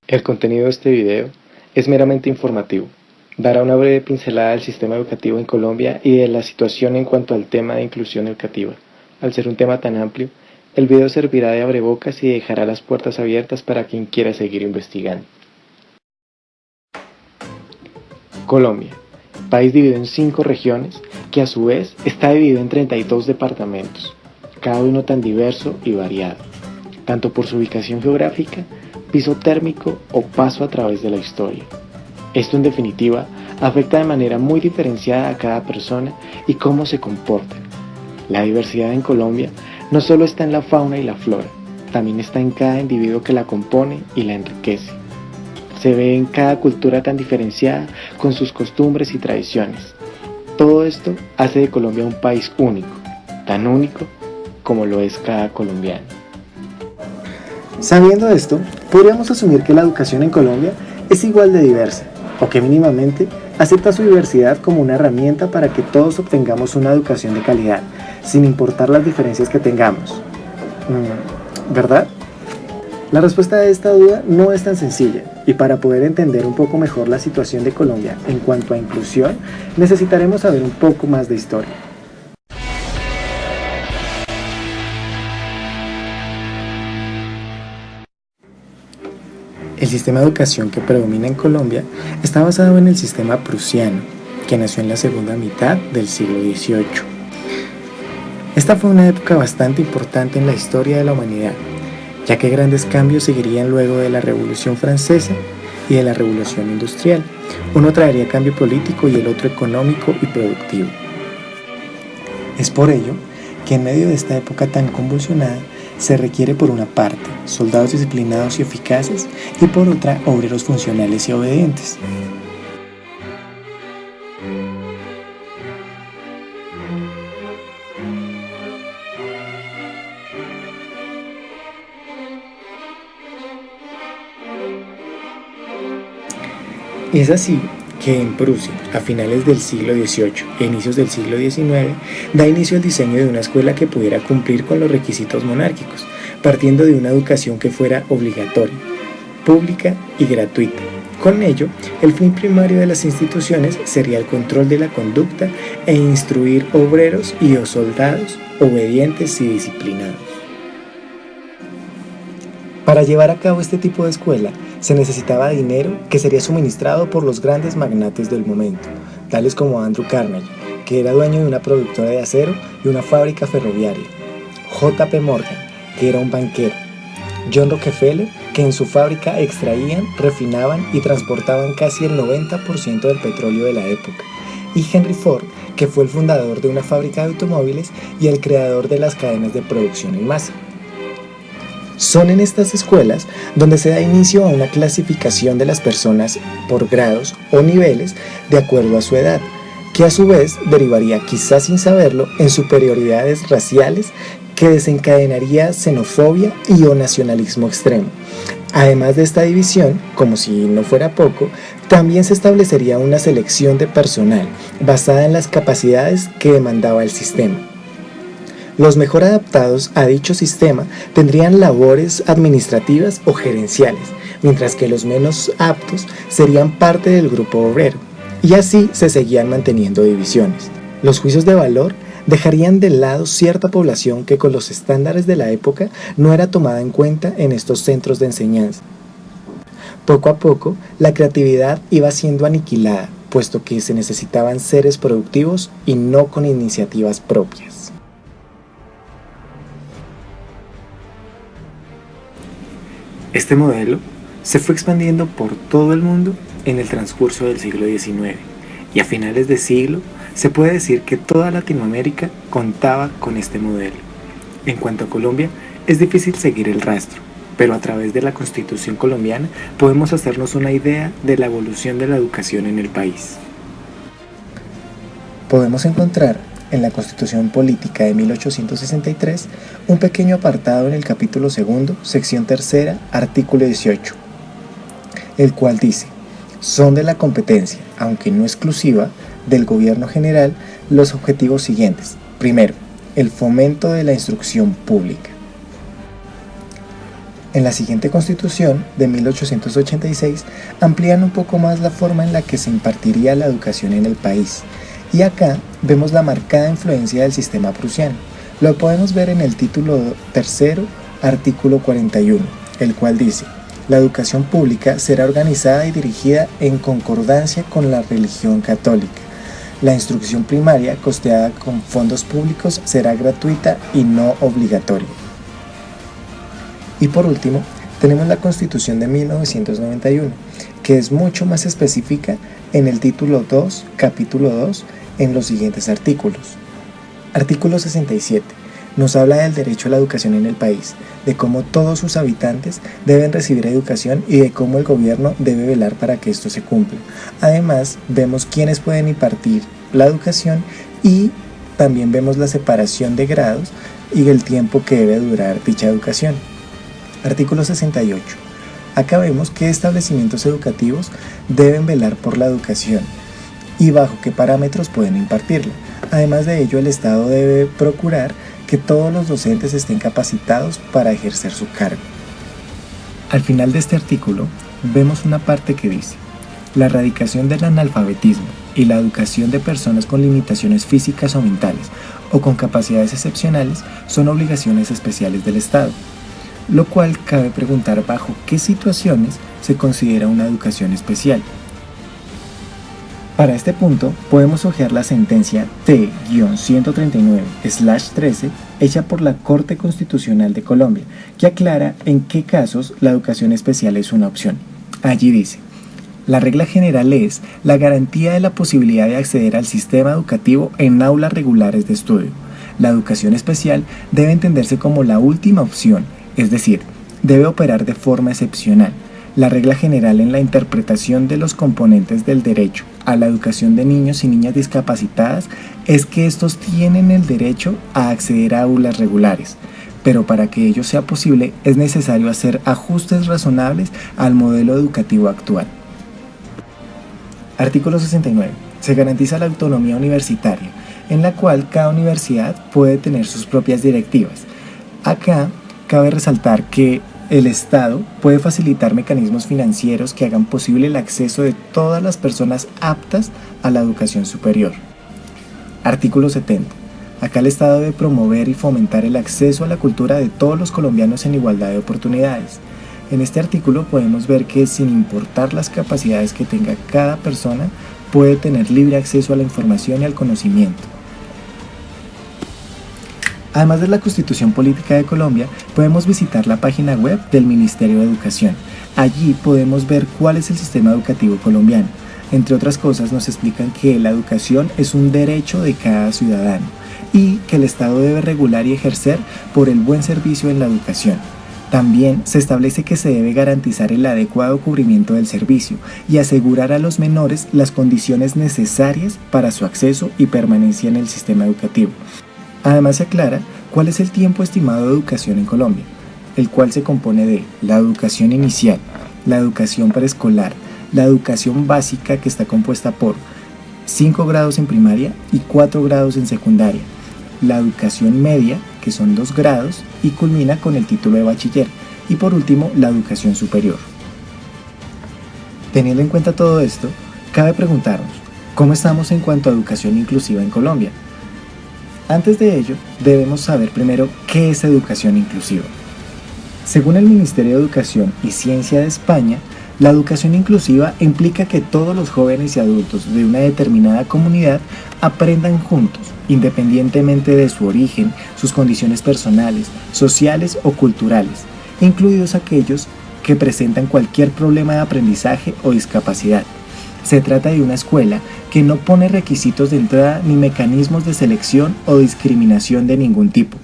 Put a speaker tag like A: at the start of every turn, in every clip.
A: El contenido de este video es meramente informativo. Dará una breve pincelada del sistema educativo en Colombia y de la situación en cuanto al tema de inclusión educativa. Al ser un tema tan amplio, el video servirá de abrebocas y dejará las puertas abiertas para quien quiera seguir investigando. Colombia, país dividido en 5 regiones, que a su vez está dividido en 32 departamentos, cada uno tan diverso y variado, tanto por su ubicación geográfica, piso térmico o paso a través de la historia. Esto en definitiva afecta de manera muy diferenciada a cada persona y cómo se comportan. La diversidad en Colombia no solo está en la fauna y la flora, también está en cada individuo que la compone y la enriquece. Se ve en cada cultura tan diferenciada con sus costumbres y tradiciones. Todo esto hace de Colombia un país único, tan único como lo es cada colombiano.
B: Sabiendo esto, podríamos asumir que la educación en Colombia es igual de diversa, o que mínimamente acepta su diversidad como una herramienta para que todos obtengamos una educación de calidad, sin importar las diferencias que tengamos. ¿Verdad? La respuesta a esta duda no es tan sencilla, y para poder entender un poco mejor la situación de Colombia en cuanto a inclusión, necesitaremos saber un poco más de historia. El sistema de educación que predomina en Colombia está basado en el sistema prusiano, que nació en la segunda mitad del siglo XVIII. Esta fue una época bastante importante en la historia de la humanidad, ya que grandes cambios seguirían luego de la Revolución Francesa y de la Revolución Industrial. Uno traería cambio político y el otro económico y productivo. Es por ello que en medio de esta época tan convulsionada, se requiere por una parte soldados disciplinados y eficaces y por otra obreros funcionales y obedientes. Es así que en Prusia, a finales del siglo XVIII e inicios del siglo XIX, da inicio el diseño de una escuela que pudiera cumplir con los requisitos monárquicos, partiendo de una educación que fuera obligatoria, pública y gratuita. Con ello, el fin primario de las instituciones sería el control de la conducta e instruir obreros y soldados obedientes y disciplinados. Para llevar a cabo este tipo de escuela, se necesitaba dinero que sería suministrado por los grandes magnates del momento, tales como Andrew Carnegie, que era dueño de una productora de acero y una fábrica ferroviaria, J.P. Morgan, que era un banquero, John Rockefeller, que en su fábrica extraían, refinaban y transportaban casi el 90% del petróleo de la época, y Henry Ford, que fue el fundador de una fábrica de automóviles y el creador de las cadenas de producción en masa. Son en estas escuelas donde se da inicio a una clasificación de las personas por grados o niveles de acuerdo a su edad, que a su vez derivaría, quizás sin saberlo, en superioridades raciales que desencadenaría xenofobia y o nacionalismo extremo. Además de esta división, como si no fuera poco, también se establecería una selección de personal basada en las capacidades que demandaba el sistema. Los mejor adaptados a dicho sistema tendrían labores administrativas o gerenciales, mientras que los menos aptos serían parte del grupo obrero, y así se seguían manteniendo divisiones. Los juicios de valor dejarían de lado cierta población que con los estándares de la época no era tomada en cuenta en estos centros de enseñanza. Poco a poco, la creatividad iba siendo aniquilada, puesto que se necesitaban seres productivos y no con iniciativas propias. Este modelo se fue expandiendo por todo el mundo en el transcurso del siglo XIX, y a finales de siglo se puede decir que toda Latinoamérica contaba con este modelo. En cuanto a Colombia, es difícil seguir el rastro, pero a través de la Constitución colombiana podemos hacernos una idea de la evolución de la educación en el país. Podemos encontrar en la Constitución Política de 1863 un pequeño apartado en el capítulo 2, sección 3, artículo 18, el cual dice: son de la competencia, aunque no exclusiva, del gobierno general los objetivos siguientes. Primero, el fomento de la instrucción pública. En la siguiente Constitución de 1886 amplían un poco más la forma en la que se impartiría la educación en el país. Y acá vemos la marcada influencia del sistema prusiano. Lo podemos ver en el título tercero, artículo 41, el cual dice: la educación pública será organizada y dirigida en concordancia con la religión católica. La instrucción primaria, costeada con fondos públicos, será gratuita y no obligatoria. Y por último, tenemos la Constitución de 1991, que es mucho más específica en el título 2, capítulo 2, en los siguientes artículos. Artículo 67. Nos habla del derecho a la educación en el país, de cómo todos sus habitantes deben recibir educación y de cómo el gobierno debe velar para que esto se cumpla. Además, vemos quiénes pueden impartir la educación y también vemos la separación de grados y el tiempo que debe durar dicha educación. Artículo 68. Acá vemos qué establecimientos educativos deben velar por la educación y bajo qué parámetros pueden impartirla. Además de ello, el Estado debe procurar que todos los docentes estén capacitados para ejercer su cargo. Al final de este artículo, vemos una parte que dice: la erradicación del analfabetismo y la educación de personas con limitaciones físicas o mentales o con capacidades excepcionales son obligaciones especiales del Estado. Lo cual cabe preguntar bajo qué situaciones se considera una educación especial. Para este punto, podemos hojear la sentencia T-139/13 hecha por la Corte Constitucional de Colombia, que aclara en qué casos la educación especial es una opción. Allí dice: la regla general es la garantía de la posibilidad de acceder al sistema educativo en aulas regulares de estudio. La educación especial debe entenderse como la última opción, es decir, debe operar de forma excepcional. La regla general en la interpretación de los componentes del derecho a la educación de niños y niñas discapacitadas es que estos tienen el derecho a acceder a aulas regulares, pero para que ello sea posible es necesario hacer ajustes razonables al modelo educativo actual. Artículo 69. Se garantiza la autonomía universitaria, en la cual cada universidad puede tener sus propias directivas. Acá cabe resaltar que el Estado puede facilitar mecanismos financieros que hagan posible el acceso de todas las personas aptas a la educación superior. Artículo 70. Acá el Estado debe promover y fomentar el acceso a la cultura de todos los colombianos en igualdad de oportunidades. En este artículo podemos ver que, sin importar las capacidades que tenga cada persona, puede tener libre acceso a la información y al conocimiento. Además de la Constitución Política de Colombia, podemos visitar la página web del Ministerio de Educación. Allí podemos ver cuál es el sistema educativo colombiano. Entre otras cosas, nos explican que la educación es un derecho de cada ciudadano y que el Estado debe regular y ejercer por el buen servicio en la educación. También se establece que se debe garantizar el adecuado cubrimiento del servicio y asegurar a los menores las condiciones necesarias para su acceso y permanencia en el sistema educativo. Además se aclara cuál es el tiempo estimado de educación en Colombia, el cual se compone de la educación inicial, la educación preescolar, la educación básica, que está compuesta por 5 grados en primaria y 4 grados en secundaria, la educación media, que son 2 grados y culmina con el título de bachiller, y por último la educación superior. Teniendo en cuenta todo esto, cabe preguntarnos, ¿cómo estamos en cuanto a educación inclusiva en Colombia? Antes de ello, debemos saber primero qué es educación inclusiva. Según el Ministerio de Educación y Ciencia de España, la educación inclusiva implica que todos los jóvenes y adultos de una determinada comunidad aprendan juntos, independientemente de su origen, sus condiciones personales, sociales o culturales, incluidos aquellos que presentan cualquier problema de aprendizaje o discapacidad. Se trata de una escuela que no pone requisitos de entrada ni mecanismos de selección o discriminación de ningún tipo,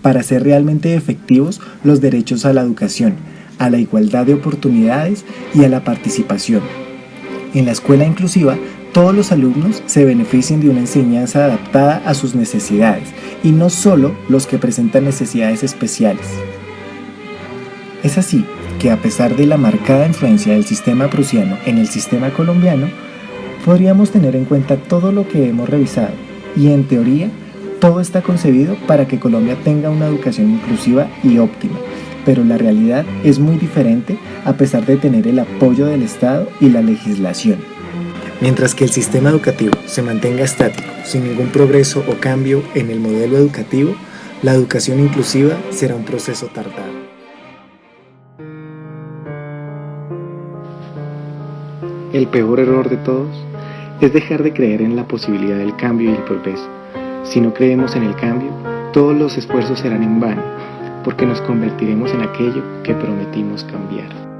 B: para hacer realmente efectivos los derechos a la educación, a la igualdad de oportunidades y a la participación. En la escuela inclusiva, todos los alumnos se benefician de una enseñanza adaptada a sus necesidades y no solo los que presentan necesidades especiales. Es así que, a pesar de la marcada influencia del sistema prusiano en el sistema colombiano, podríamos tener en cuenta todo lo que hemos revisado y, en teoría, todo está concebido para que Colombia tenga una educación inclusiva y óptima, pero la realidad es muy diferente a pesar de tener el apoyo del Estado y la legislación. Mientras que el sistema educativo se mantenga estático, sin ningún progreso o cambio en el modelo educativo, la educación inclusiva será un proceso tardado.
A: El peor error de todos es dejar de creer en la posibilidad del cambio y el progreso. Si no creemos en el cambio, todos los esfuerzos serán en vano, porque nos convertiremos en aquello que prometimos cambiar.